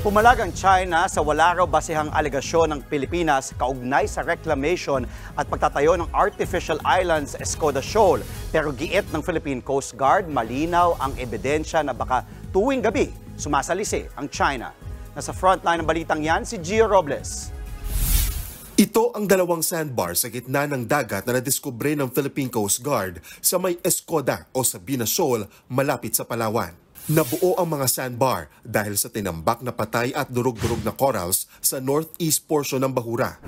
Pumalag ang China sa wala raw basehang alegasyon ng Pilipinas kaugnay sa reclamation at pagtatayo ng artificial island sa Escoda Shoal. Pero giit ng Philippine Coast Guard, malinaw ang ebidensya na baka tuwing gabi sumasalisi ang China. Nasa frontline ng balitang yan si Gio Robles. Ito ang dalawang sandbar sa gitna ng dagat na nadiskubre ng Philippine Coast Guard sa may Escoda o Sabina Shoal malapit sa Palawan. Nabuo ang mga sandbar dahil sa tinambak na patay at durug-durug na corals sa northeast portion ng Bahura.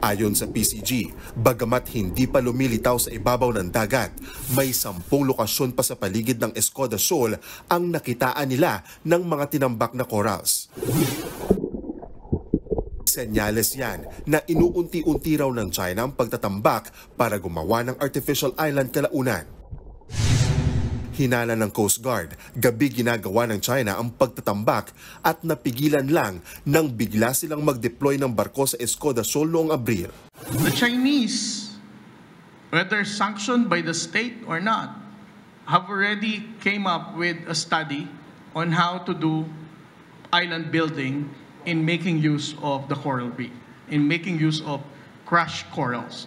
Ayon sa PCG, bagamat hindi pa lumilitaw sa ibabaw ng dagat, may 10 lokasyon pa sa paligid ng Escoda Shoal ang nakitaan nila ng mga tinambak na corals. Senyales yan na inuunti-unti raw ng China ang pagtatambak para gumawa ng artificial island kalaunan. Hinala ng Coast Guard, gabi ginagawa ng China ang pagtatambak at napigilan lang nang bigla silang mag-deploy ng barko sa Escoda Shoal noong Abril. The Chinese, whether sanctioned by the state or not, have already came up with a study on how to do island building in making use of the coral reef, in making use of crushed corals.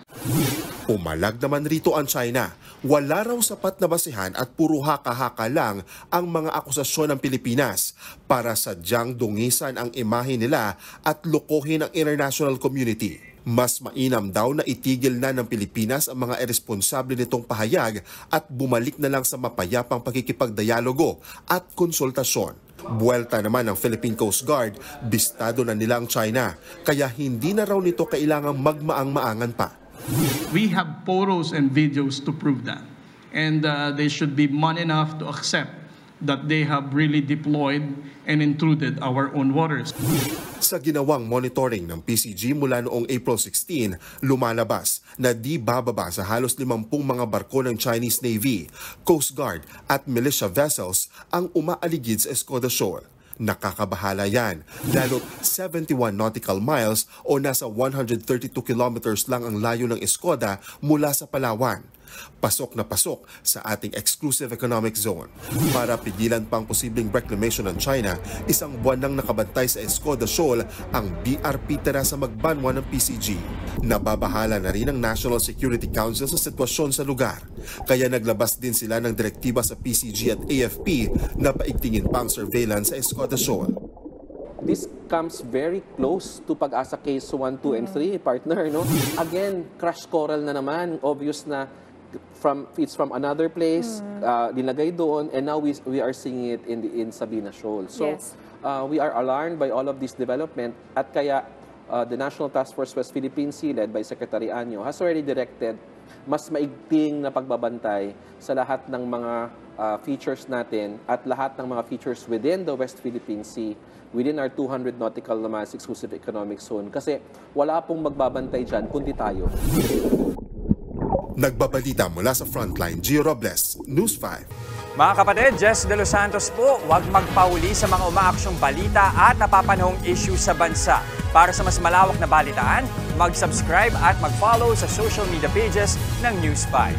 Pumalag naman rito ang China. Wala raw sapat na basehan at puro haka-haka lang ang mga akusasyon ng Pilipinas para sadyang dungisan ang imahe nila at lokohin ang international community. Mas mainam daw na itigil na ng Pilipinas ang mga iresponsable nitong pahayag at bumalik na lang sa mapayapang pakikipagdialogo at konsultasyon. Buwelta naman ng Philippine Coast Guard, bistado na nila ang China, kaya hindi na raw nito kailangang magmaang-maangan pa. We have photos and videos to prove that. And they should be man enough to accept that they have really deployed and intruded our own waters. Sa ginawang monitoring ng PCG mula noong April 16, lumalabas na di bababa sa halos 50 mga barko ng Chinese Navy, Coast Guard at militia vessels ang umaaligid sa Escoda Shoal. Nakakabahala yan, lalo't 71 nautical miles o nasa 132 kilometers lang ang layo ng Escoda mula sa Palawan. Pasok na pasok sa ating exclusive economic zone. Para pigilan pang posibleng reclamation ng China, isang buwan nang nakabantay sa Escoda Shoal ang BRP Terasa Magbanwa ng PCG. Nababahala na rin ang National Security Council sa sitwasyon sa lugar. Kaya naglabas din sila ng direktiba sa PCG at AFP na paigtingin pang surveillance sa Escoda Shoal. This comes very close to Pag-asa Case 1, 2, and 3, partner. No? Again, crushed coral na naman. Obvious na it's from another place, nilagay doon, and now we are seeing it in Sabina Shoal. So yes. We are alarmed by all of this development, at kaya the National Task Force West Philippine Sea, led by Secretary Anyo, has already directed mas maigting na pagbabantay sa lahat ng mga features natin at lahat ng mga features within the West Philippine Sea, within our 200 nautical miles exclusive economic zone. Kasi wala pong magbabantay dyan kundi tayo. Nagbabalita mula sa Frontline, Gio Robles, News 5. Mga kapatid, Jess De Los Santos po, huwag magpahuli sa mga umaaksyong balita at napapanahong issue sa bansa. Para sa mas malawak na balitaan, mag-subscribe at mag-follow sa social media pages ng News 5.